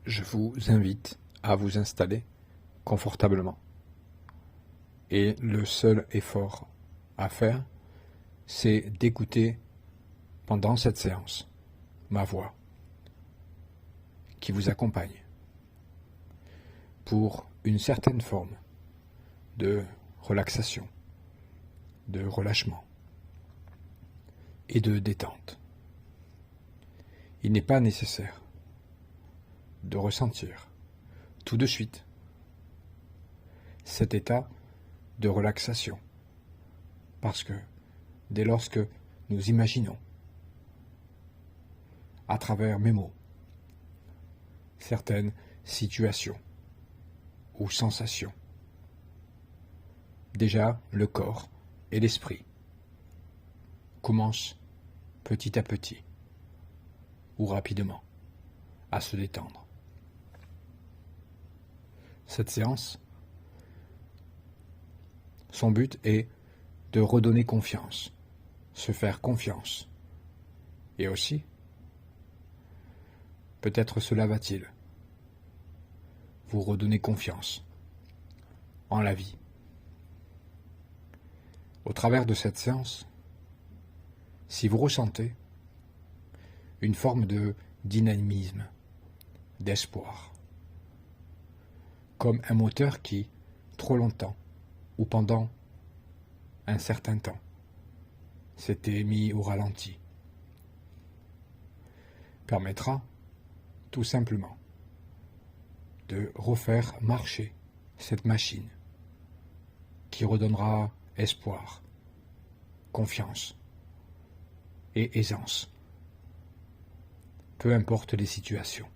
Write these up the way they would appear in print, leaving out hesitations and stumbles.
Je vous invite à vous installer confortablement. Et le seul effort à faire, c'est d'écouter pendant cette séance ma voix qui vous accompagne pour une certaine forme de relaxation, de relâchement et de détente. Il n'est pas nécessaire de ressentir tout de suite cet état de relaxation, parce que dès lors que nous imaginons à travers mes mots certaines situations ou sensations, déjà le corps et l'esprit commencent petit à petit ou rapidement à se détendre. Cette séance, son but est de redonner confiance, se faire confiance. Et aussi, peut-être cela va-t-il vous redonner confiance en la vie. Au travers de cette séance, si vous ressentez une forme de dynamisme, d'espoir, comme un moteur qui, trop longtemps, ou pendant un certain temps, s'était mis au ralenti, permettra tout simplement de refaire marcher cette machine qui redonnera espoir, confiance et aisance, peu importe les situations,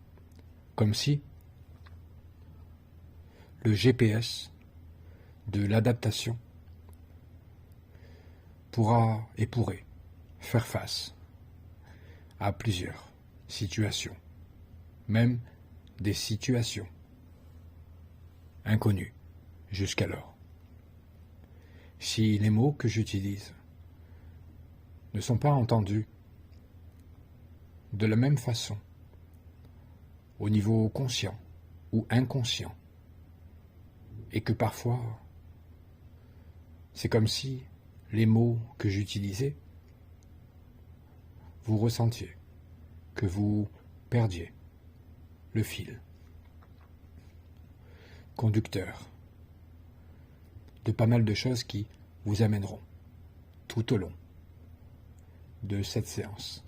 comme si le GPS de l'adaptation pourra et pourrait faire face à plusieurs situations, même des situations inconnues jusqu'alors. Si les mots que j'utilise ne sont pas entendus de la même façon au niveau conscient ou inconscient, et que parfois c'est comme si les mots que j'utilisais, vous ressentiez que vous perdiez le fil conducteur de pas mal de choses qui vous amèneront tout au long de cette séance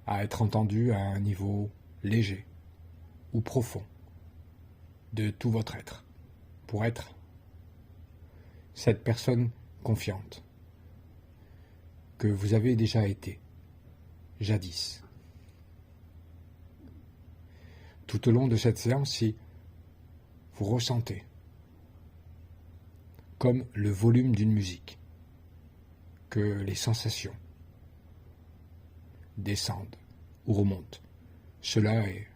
à être entendu à un niveau léger ou profond de tout votre être, pour être cette personne confiante que vous avez déjà été, jadis. Tout au long de cette séance, si vous ressentez comme le volume d'une musique, que les sensations descendent ou remontent, cela est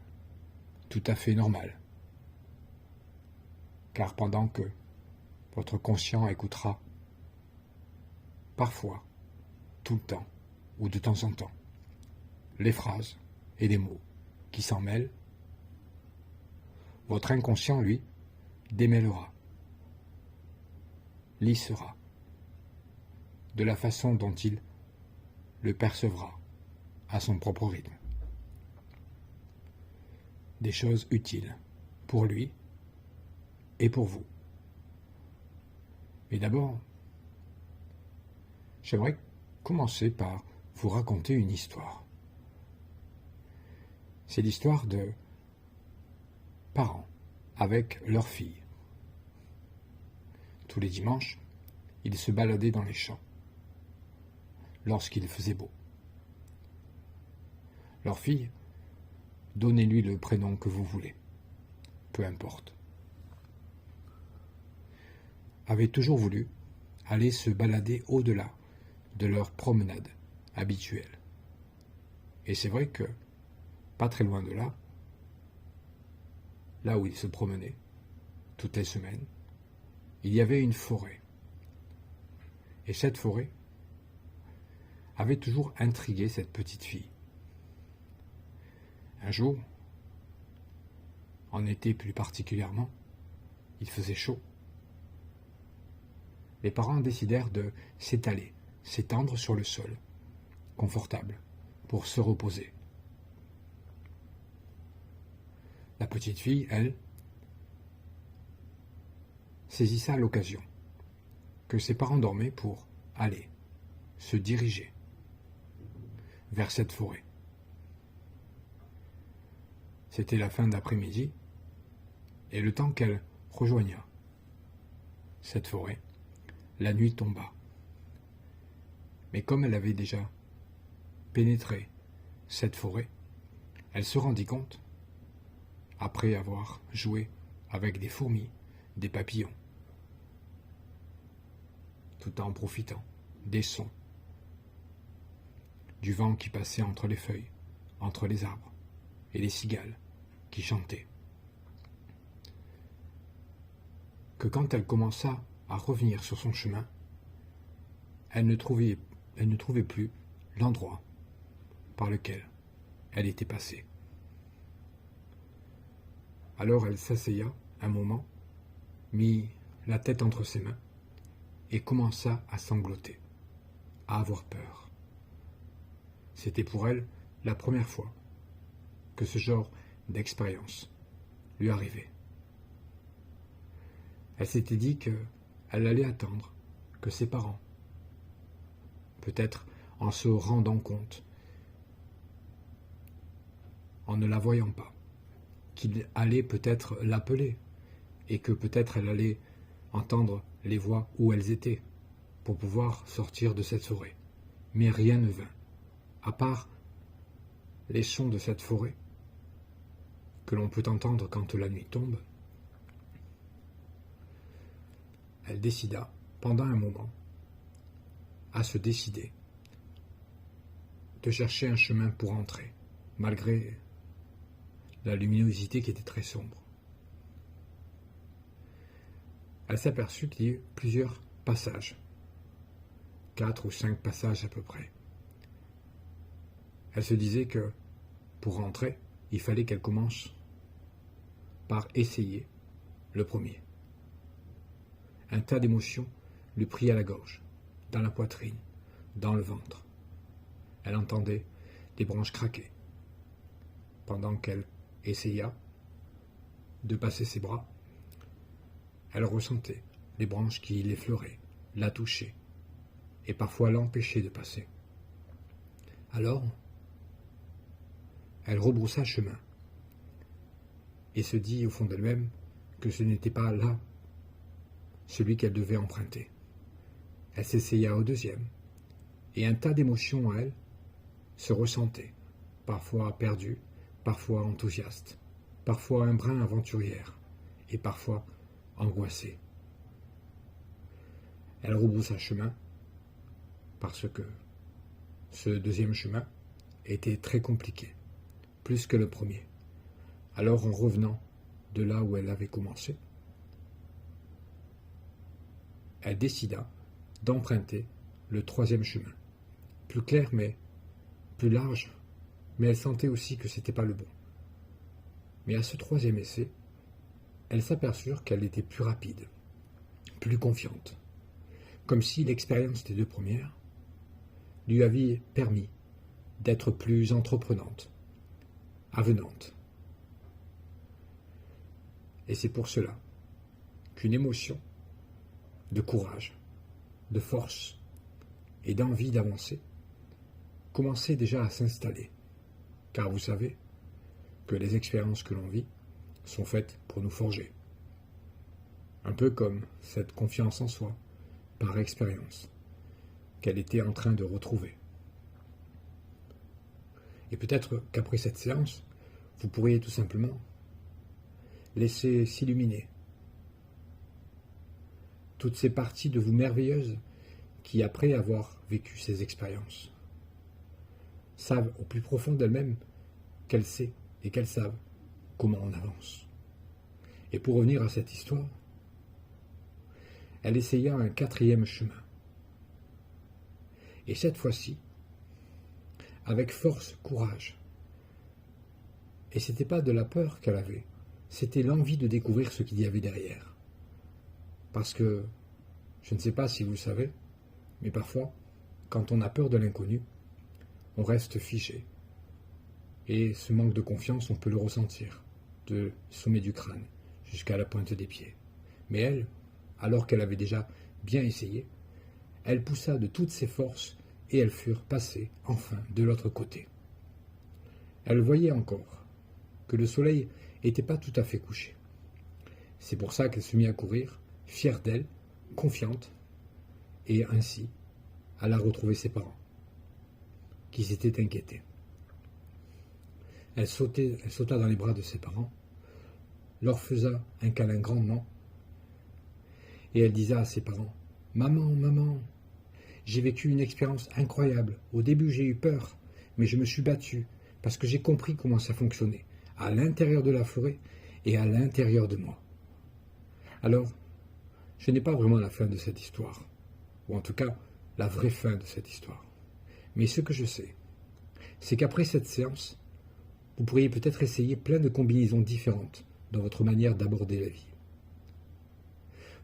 tout à fait normal. Car pendant que votre conscient écoutera, parfois, tout le temps, ou de temps en temps, les phrases et les mots qui s'en mêlent, votre inconscient, lui, démêlera, lissera, de la façon dont il le percevra à son propre rythme. Des choses utiles pour lui et pour vous. Mais d'abord, j'aimerais commencer par vous raconter une histoire. C'est l'histoire de parents avec leur fille. Tous les dimanches, ils se baladaient dans les champs lorsqu'il faisait beau. Leur fille, donnez-lui le prénom que vous voulez, peu importe, avait toujours voulu aller se balader au-delà de leur promenade habituelle. Et c'est vrai que, pas très loin de là où ils se promenaient, toutes les semaines, il y avait une forêt. Et cette forêt avait toujours intrigué cette petite fille. Un jour, en été plus particulièrement, il faisait chaud. Les parents décidèrent de s'étaler, s'étendre sur le sol, confortable, pour se reposer. La petite fille, elle, saisissa l'occasion que ses parents dormaient pour aller, se diriger vers cette forêt. C'était la fin d'après-midi, et le temps qu'elle rejoigna cette forêt, la nuit tomba. Mais comme elle avait déjà pénétré cette forêt, elle se rendit compte, après avoir joué avec des fourmis, des papillons, tout en profitant des sons, du vent qui passait entre les feuilles, entre les arbres, et les cigales qui chantaient, que quand elle commença à revenir sur son chemin, elle ne trouvait plus l'endroit par lequel elle était passée. Alors elle s'asseya un moment, mit la tête entre ses mains et commença à sangloter, à avoir peur. C'était pour elle la première fois que ce genre d'expérience lui arrivait. Elle s'était dit qu'elle allait attendre que ses parents, peut-être en se rendant compte, en ne la voyant pas, qu'il allait peut-être l'appeler et que peut-être elle allait entendre les voix où elles étaient pour pouvoir sortir de cette forêt. Mais rien ne vint, à part les sons de cette forêt que l'on peut entendre quand la nuit tombe. Elle décida, pendant un moment, à se décider de chercher un chemin pour entrer, malgré la luminosité qui était très sombre. Elle s'aperçut qu'il y avait plusieurs passages, 4 ou 5 passages à peu près. Elle se disait que, pour rentrer, il fallait qu'elle commence par essayer le premier. Un tas d'émotions lui prit à la gorge, dans la poitrine, dans le ventre. Elle entendait des branches craquer. Pendant qu'elle essaya de passer ses bras, elle ressentait les branches qui l'effleuraient, la touchaient, et parfois l'empêchaient de passer. Alors, elle rebroussa chemin, et se dit au fond d'elle-même que ce n'était pas là celui qu'elle devait emprunter. Elle s'essaya au deuxième, et un tas d'émotions en elle se ressentait, parfois perdue, parfois enthousiaste, parfois un brin aventurière, et parfois angoissée. Elle rebroussa chemin, parce que ce deuxième chemin était très compliqué, plus que le premier. Alors, en revenant de là où elle avait commencé, elle décida d'emprunter le troisième chemin, plus clair mais plus large, mais elle sentait aussi que c'était pas le bon. Mais à ce troisième essai, elle s'aperçut qu'elle était plus rapide, plus confiante, comme si l'expérience des deux premières lui avait permis d'être plus entreprenante, avenante. Et c'est pour cela qu'une émotion de courage, de force et d'envie d'avancer commençait déjà à s'installer. Car vous savez que les expériences que l'on vit sont faites pour nous forger. Un peu comme cette confiance en soi, par expérience, qu'elle était en train de retrouver. Et peut-être qu'après cette séance, vous pourriez tout simplement laisser s'illuminer toutes ces parties de vous merveilleuses qui, après avoir vécu ces expériences, savent au plus profond d'elles-mêmes qu'elles savent et qu'elles savent comment on avance. Et pour revenir à cette histoire, elle essaya un quatrième chemin. Et cette fois-ci, avec force, courage Et c'était pas de la peur qu'elle avait, c'était l'envie de découvrir ce qu'il y avait derrière. Parce que, je ne sais pas si vous le savez, mais parfois, quand on a peur de l'inconnu, on reste figé. Et ce manque de confiance, on peut le ressentir, du sommet du crâne jusqu'à la pointe des pieds. Mais elle, alors qu'elle avait déjà bien essayé, elle poussa de toutes ses forces et elles furent passées, enfin, de l'autre côté. Elle voyait encore que le soleil n'était pas tout à fait couché. C'est pour ça qu'elle se mit à courir, fière d'elle, confiante, et ainsi alla retrouver ses parents, qui s'étaient inquiétés. Elle sauta dans les bras de ses parents, leur faisa un câlin grandement, et elle disait à ses parents, « Maman, maman, j'ai vécu une expérience incroyable. Au début, j'ai eu peur, mais je me suis battue parce que j'ai compris comment ça fonctionnait, à l'intérieur de la forêt et à l'intérieur de moi. » Alors, je n'ai pas vraiment la fin de cette histoire, ou en tout cas, la vraie fin de cette histoire. Mais ce que je sais, c'est qu'après cette séance, vous pourriez peut-être essayer plein de combinaisons différentes dans votre manière d'aborder la vie.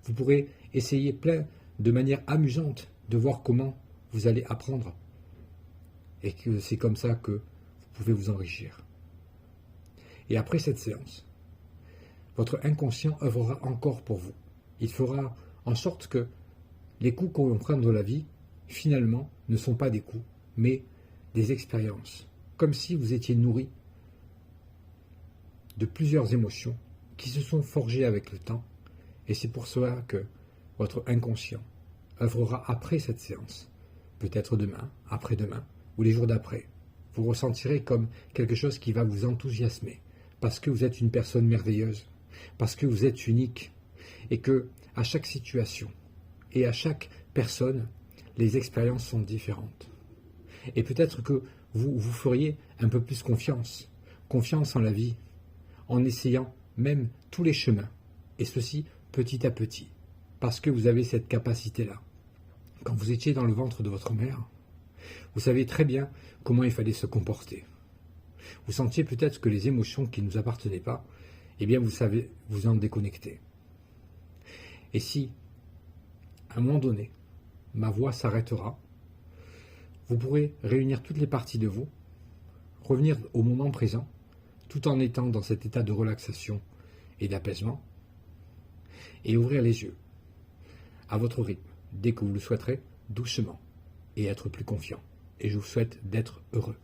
Vous pourrez essayer plein de manières amusantes de voir comment vous allez apprendre et que c'est comme ça que vous pouvez vous enrichir. Et après cette séance, votre inconscient œuvrera encore pour vous. Il fera en sorte que les coups qu'on va prendre dans la vie, finalement, ne sont pas des coups, mais des expériences, comme si vous étiez nourri de plusieurs émotions qui se sont forgées avec le temps, et c'est pour cela que votre inconscient œuvrera après cette séance, peut-être demain, après-demain, ou les jours d'après. Vous ressentirez comme quelque chose qui va vous enthousiasmer, parce que vous êtes une personne merveilleuse, parce que vous êtes unique, et que à chaque situation et à chaque personne, les expériences sont différentes. Et peut-être que vous feriez un peu plus confiance en la vie, en essayant même tous les chemins, et ceci petit à petit, parce que vous avez cette capacité-là. Quand vous étiez dans le ventre de votre mère, vous saviez très bien comment il fallait se comporter. Vous sentiez peut-être que les émotions qui ne nous appartenaient pas, eh bien vous savez vous en déconnecter. Et si, à un moment donné, ma voix s'arrêtera, vous pourrez réunir toutes les parties de vous, revenir au moment présent, tout en étant dans cet état de relaxation et d'apaisement, et ouvrir les yeux, à votre rythme, dès que vous le souhaiterez, doucement, et être plus confiant. Et je vous souhaite d'être heureux.